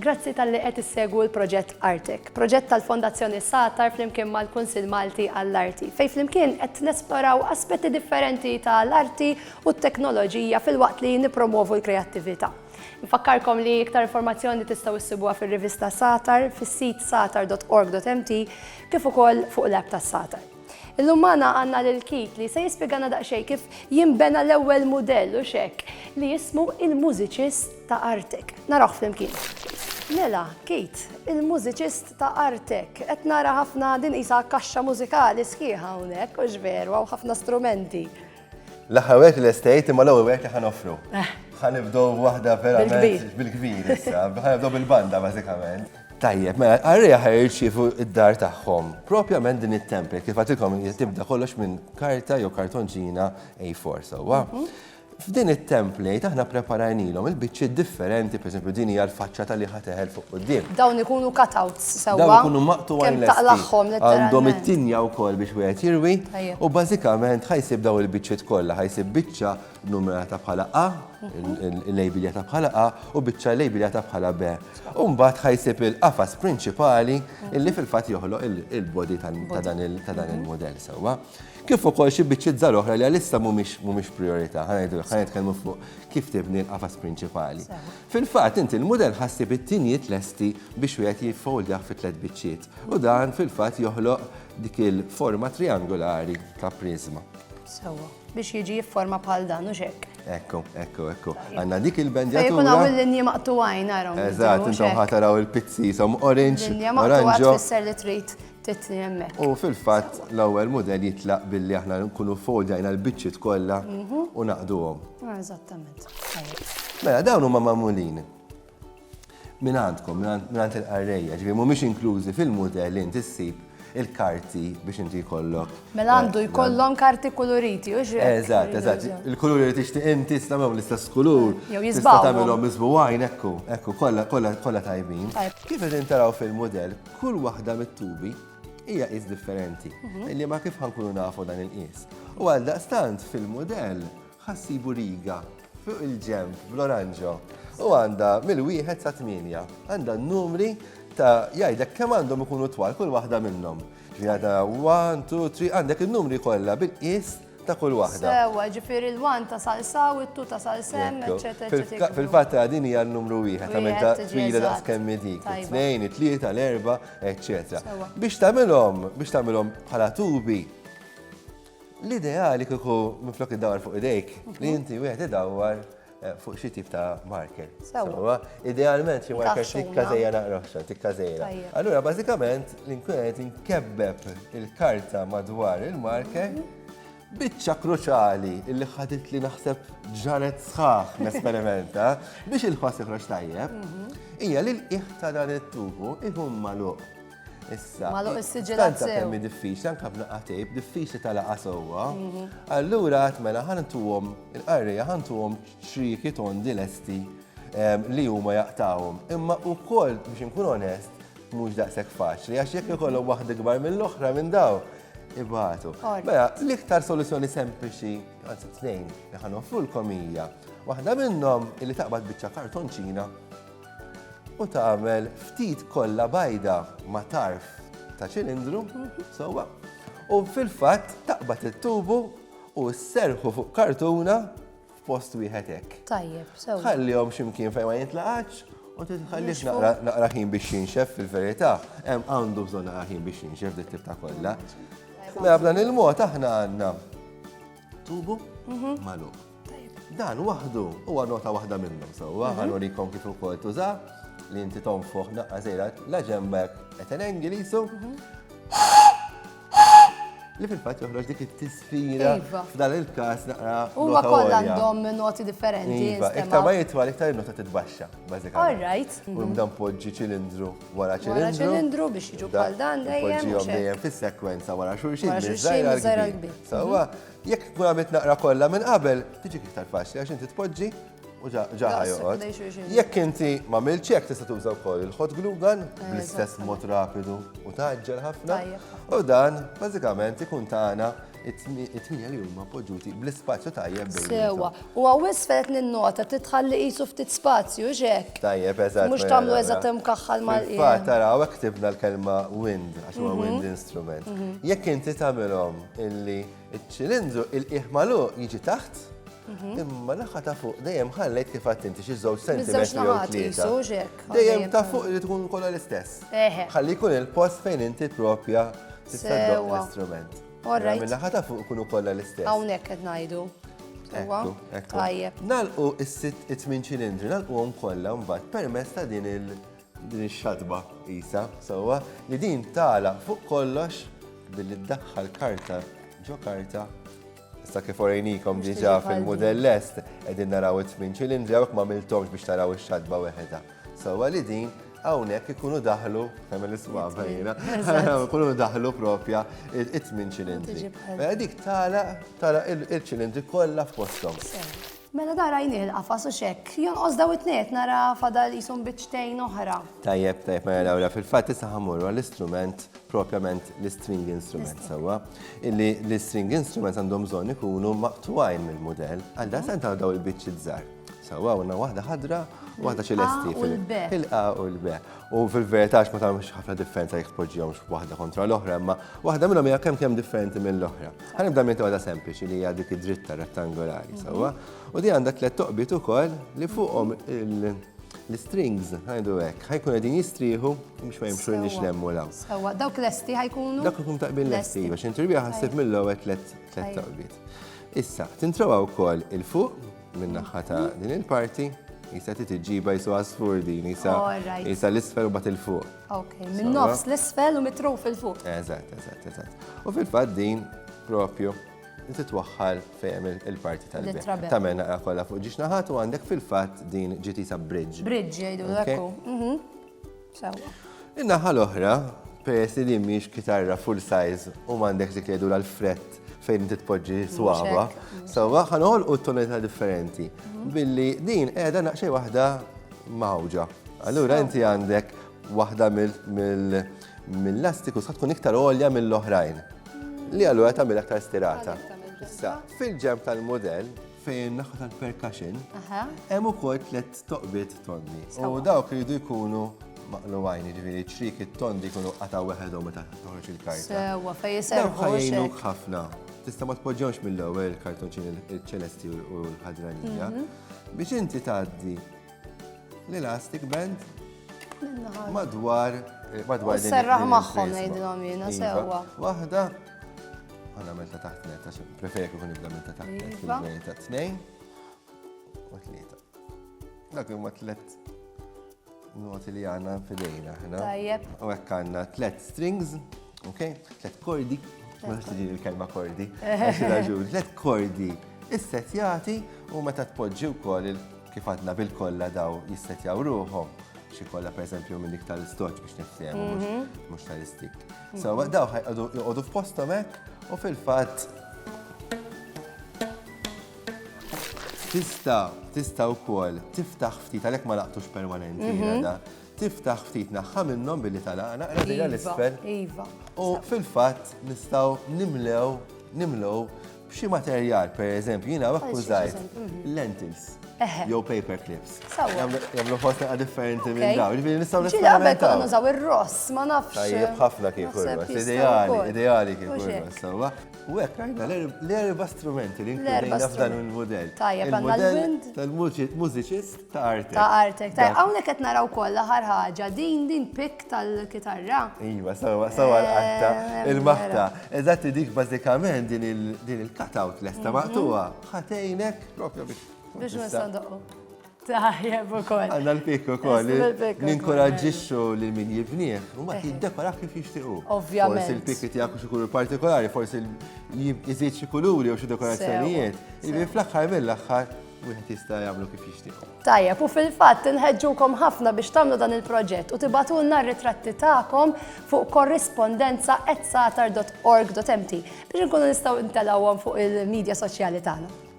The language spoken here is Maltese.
Grazzi tal-li qed issegwu l-proġett Artek, proġett tal-Fondazzjoni Satar flimkien mal-Kunsill Malti għall-Arti, fejn flimkien qed nesploraw aspetti differenti tal-arti u t-teknoloġija fil-waqt li nippromovu l-kreattività. Nfakkarkom li iktar informazzjoni tistgħu issibuha fir-rivista Satar fis-sit satar.org.mt kif ukoll fuq l-app tas-Satar. Illum magħna għandna lil Keith li se jispjegana daqsxejn kif jinbena l-ewwel mudell u xekk li jismu il-mużiċist ta' Artek. Naraw flimkien. Mela, Keith, il-mużiċist ta' Artek, qed nara ħafna din qisha kaxxa mużikali sħiħa hawnhekk u veru hawn ħafna strumenti. L-aħħar wieħed l-estejt imma l-ewwel wieħed li ħanoffru. Ħanibdew waħda verament bil-kbir issa, ħanibdew bil-banda bażikament. Tajjeb, mela qarrieħ ħajrċievu id-dar tagħhom, propjament din it-template kif għatilkom tibda kollox minn karta jew kartonġina A4 sewwa. F'din it-template aħna preparajnilhom il-biċċiet differenti, pereżempju din hija l-faċċata li ħateħel fuq quddiem. Dawn ikunu cutouts sewwa. Dawn ikunu maqtuwin taqlaħħom għandhom it-tinja wkoll biex wieħed jirwi u bażikament ħajsib dawn il-biċċiet kollha, ħajsib biċċa numerata bħala A, il-lejbiljata bħala A u biċċa lejbiljata bħala B. U mbagħad ħajsib il-qafas prinċipali illi fil-fatt joħloq il-body ta' dan il-modell sewwa. Kif ukoll xi biċċiet żgħar oħra li għalissa mhumiex priorità, ħanitkellmu fuq kif tibni l-qafas prinċipali. Fil-fatt inti l-mudell ħassib it-tinjiet lesti biex wieħed jiffoldjah fi 3 biċċiet u dan fil-fatt joħloq dik il-forma triangolari ta' prizma. Sewwa, biex jiġi jifforma bħal dan u xekk. Ekku. Għandna dik il-bendjatura. Jkun hawn il-linji maqtuwajn naraw. Eżatt, intom ħataraw il-pizzi som orange, linja maqtuwa tfisser li trid titni hemmhekk. U fil-fatt l-ewwel mudell jitlaq billi aħna nkunu foldjajna l-biċċiet kollha u naqduhom. Eżattament. Mela dawn huma magħmulin minn għandkom, minn għand il-qarrejja, ġifieri mhumiex inklużi fil-mudell inti ssib il-karti biex inti jkollok. Mela għandu jkollhom karti koloriti, u x'hekk. Eżatt. Il-kulur li tixtieq inti tagħmel l-istess kulur. Jew Tista' jisbgħu. tagħmilhom misbuwajn ekku kollha tajbin. Kif qed intaraw fil-mudell, kull waħda mit-tubi hija qis differenti. Illi ma kif ħankunu nafu dan il-qis. U għaldaqstant fil-mudell ħassibu riga fuq il-ġemp bl-oranġo. U għandha mill-1 sa 8. Għandha n-numri ta' jgħidek kemm għandhom ikunu twal kull waħda minnhom. Ġifieri 1, 2, 3 għandek in-numri kollha bil-qis ta' kull waħda. Sewwa, ġifieri l-1 ta' salsaw, it-2 ta' salsem, eċetera. Fil-fatt din hija n-numru 1 ta' meta twila daqs kemm dik, 2, 3, 4, eċetera. Biex tagħmilhom bħala tubi. L-ideali kieku minflok iddawar fuq idejk li inti wieħed idawwar fuq xi tip ta' marker. Sewwa, idealment xi marker tikka żejja naqroħxa, tikka żejra. Allura bażikament li nkun qed inkebbeb il-karta madwar il-marker biċċa kruċali illi ħadet li naħseb ġaret sħaħ nesperimenta biex il-ħoss iħroġ tajjeb hija li l-qiegħ ta' dan it-tubu ikun magħluq. Issa, stanza kemm diffiċli, anke b'naqqa tejb, diffiċli talaqa sewwa. Allura mela ħantuhom il-qarrija ħantuhom xriki tondi lesti li huma jaqtawhom. Imma wkoll biex inkun onest mhux daqshekk faċli għax jekk ikollhom waħda kbar mill-oħra minn daw ibatu. Mela, l-iktar soluzzjoni sempliċi, anzi tnejn li ħanoffrulkom hija waħda minnhom illi taqbad biċċa kartonċina u tagħmel ftit kollha bajda ma' tarf ta' ċilindru, sewwa, u fil-fatt taqbad it-tubu u sserħu fuq kartuna f'post wieħed hekk. Tajjeb, sewwa. Ħallihom x'imkien fejn ma jintlaqatx u titħallix naqra ħin biex jinxef fil-verità, hemm għandu bżonn naqra ħin biex jinxef dit tip ta' kollha. Mela b'dan il-mod aħna għandna tubu magħluq. Dan waħdu huwa nota waħda minnhom sewwa, ħanurikom kif ukoll tuża li inti tonfoħ naqqa żejra la ġembek qed Ingilisu li fil-fatt joħroġ dik it-tisfira f'dan il-każ naqra huma kollha għandhom noti differenti. Iktar ma jitwal iktar in-nota titbaxxa bażikament. All right. U nibda npoġġi ċilindru wara ċilindru biex jiġu bħal dan dejjem. Poġġihom dejjem fis-sekwenza wara xulxin miż-żgħira l-kbir. Sewwa, jekk tkun għamilt naqra kollha minn qabel, tiġik iktar faċli għax inti tpoġġi u ġaħa joqgħod. Jekk inti m'għamilx hekk tista' tuża wkoll il-hot glue gun bl-istess mod rapidu u taġġel ħafna. U dan bażikament ikun tagħna it-tminja li huma poġġuti bl-ispazju tajjeb bejn. Sewa. U għawis fejt ninnota titħalli qisu ftit spazju, ġek. Tajjeb, eżatt. Mhux tagħmlu eżatt imkaħħal mal-qiegħ. Fatt taraw hekk ktibna l-kelma wind għax huwa wind instrument. Jekk inti tagħmilhom illi ċ-ċilindru il-qiegħ magħluq jiġi taħt, imma naħa ta' fuq dejjem ħallejt kif għadt inti xi żewġ sentimetri jew tlieta. Dejjem ta' fuq li tkun kollha l-istess. Ħalli jkun il-post fejn inti proprja tista' ddoqq l-istrument. Min-naħa ta' fuq ikunu kollha l-istess. Hawnhekk qed ngħidu. Tajjeb. Nagħlqu it-tmien ċilindri, nagħlquhom kollha mbagħad permezz ta' din ix-xadba qisha sewwa li din tagħlaq fuq kollox billi ddaħħal karta ġo karta. Issa kif orejnikom diġà fil-mudell est qegħdin naraw it-tmien ċilindri hawnhekk ma miltomx biex taraw ix-xadba weħeda. Sewwa li din hawnhekk ikunu daħlu kemm l-iswaba jiena, ikunu daħlu propja it-tmien ċilindri. Mela dik tagħlaq il-ċilindri kollha f'posthom. Mela da rajni il-qafas u xekk, jonqos daw it-tniet nara fadal jisum biċċtejn oħra. Tajjeb, mela Lawra, fil-fatt issa ħammurru għall-istrument propjament l-string instrument sewwa. Illi l-string instrument għandhom bżonn ikunu maqtuwajn mill-mudell għal dan se daw il-biċċi żgħar. Sewwa għandna waħda ħadra u waħda ċelesti fil-A u l-B. U fil-verità ma tagħmilx ħafna differenza jekk tpoġġihomx waħda kontra l-oħra, imma waħda minnhom hija kemm differenti mill-oħra. Ħanibda minn waħda sempliċi li hija dik id-dritta rettangolari sewwa. U di għandha tliet toqbiet ukoll li fuqhom l-strings ħajdu hekk ħajkun qegħdin jistrieħu biex ma jimxu nixlemmu law. Sewwa, dawk lesti ħajkunu? Dak ikun taqbil lesti biex intribija ħassib mill-ewwel tliet toqbiet. Issa, tintrowa wkoll il-fuq min-naħa ta' din il-parti, jisa titiġiba jisu għasfur din, jisa l-isfel u bat il-fuq. Ok, minn nofs l-isfel u mitru fil-fuq. Eżatt. U fil-fat din propju titwaħħal fejem il-parti tal-bit. Tamen naqra kollha fuq ġiex naħat u għandek fil-fat din ġitisa bridge. Bridge jgħidu l-ekku. Sewa. In-naħa l-oħra, peress li mhix kitarra full size u m'għandek dik jgħidu l-frett fejn titpoġġi swaba. Sewwa ħanoħolqu t-tonalità differenti. Billi din qiegħda naqxej waħda mawġa. Allura inti għandek waħda mill-lastiku sa tkun iktar għolja mill-oħrajn. Li allura tagħmel aktar stirata. Issa fil-ġemp tal-mudell fejn naħa tal-percussion hemm ukoll tliet toqbiet tonni. U dawk iridu jkunu maqluwajn, ġifieri ċrik it-tondi jkunu qataw weħedhom meta toħroġ il-karta. Sewwa fejn jiserħu ħajjinuk ħafna. Tista' ma tpoġġewx mill-ewwel il-kartonċin il-ċelesti u l-ħadranija biex inti tgħaddi l-elastic band madwar din. Serraħ magħhom ngħidilhom jiena sewwa. Waħda għandna ta' taħt tliet għax preferi kien nibda minn ta' taħt tliet fil-verità tnejn u tlieta. Dak huma tliet noti li għandna f'idejna ħna. Tajjeb. U hekk għandna tliet strings, tliet kordi. Ma nistax tiġi l-kelma kordi. Tliet kordi issetjati u meta tpoġġi wkoll kif għadna bil-kollha daw jissetjaw ruħhom. Xi kollha pereżempju minn dik tal-istoċ biex nifhemu mhux tal-istik. Sewwa daw joqogħdu f'posthom hekk u fil-fatt tista' wkoll tiftaħ ftit għalhekk ma laqtux permanenti da. Tiftaħ ftit naħħa minnhom billi talaqna qrib l-isfel. U fil-fatt nistgħu nimlew b'xi materjal, pereżempju jiena hekk użajt lentils jew paper clips. Jagħmlu ħosna differenti minn dawn. Ġifieri nistgħu nisperimentaw. Nużaw ir-ross, ma nafx. Tajjeb ħafna kif ir-ross. Ideali kif ir-ross sewwa. U hekk rajna l-erba' strumenti li inkludejna f'dan il-mudell. Tajjeb għandna l-wind. Tal-mużiċist ta' Artek. Ta' Artek. Tajjeb hawnhekk qed naraw kollha aħħar ħaġa din pick tal-kitarra. Iva, sewwa l-qatta, il-maħta. Eżatt dik bażikament din il-cutout lesta maqtuha ħatejnek propju biex nistandoqqu. Tajjeb ukoll. Għandna l-pikk ukoll ninkoraġġixxu lil min jibnieh u mbagħad jiddekora kif jixtiequ. Ovvjament. Forsi l-pikk tiegħek xi kulur partikolari, forsi jżid xi kuluri u xi dekorazzjonijiet. Jiġifieri fl-aħħar mill-aħħar wieħed jista' jagħmlu kif jixtiequ. Tajjeb, u fil-fatt inħeġġukom ħafna biex tagħmlu dan il-proġett u tibatulna r-ritratti tagħkom fuq korrispondenza@satar.org.mt biex inkunu nistgħu ntelgħuhom fuq il-medja soċjali tagħna.